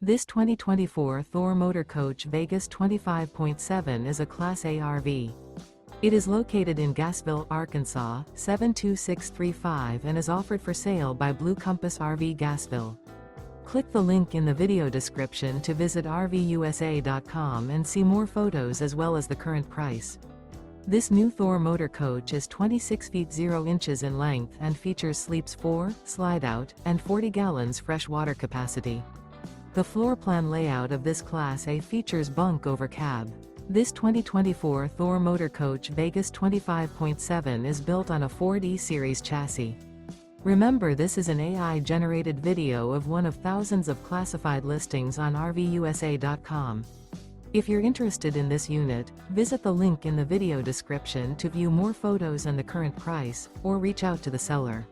This 2024 Thor Motor Coach Vegas 25.7 is a Class A RV. It is located in Gassville, Arkansas, 72635 and is offered for sale by Blue Compass RV Gassville. Click the link in the video description to visit RVUSA.com and see more photos as well as the current price. This new Thor Motor Coach is 26 feet 0 inches in length and features sleeps 4, slide-out, and 40 gallons fresh water capacity. The floor plan layout of this Class A features bunk over cab. This 2024 Thor Motor Coach Vegas 25.7 is built on a 4D series chassis. Remember, this is an AI-generated video of one of thousands of classified listings on RVUSA.com. If you're interested in this unit, visit the link in the video description to view more photos and the current price, or reach out to the seller.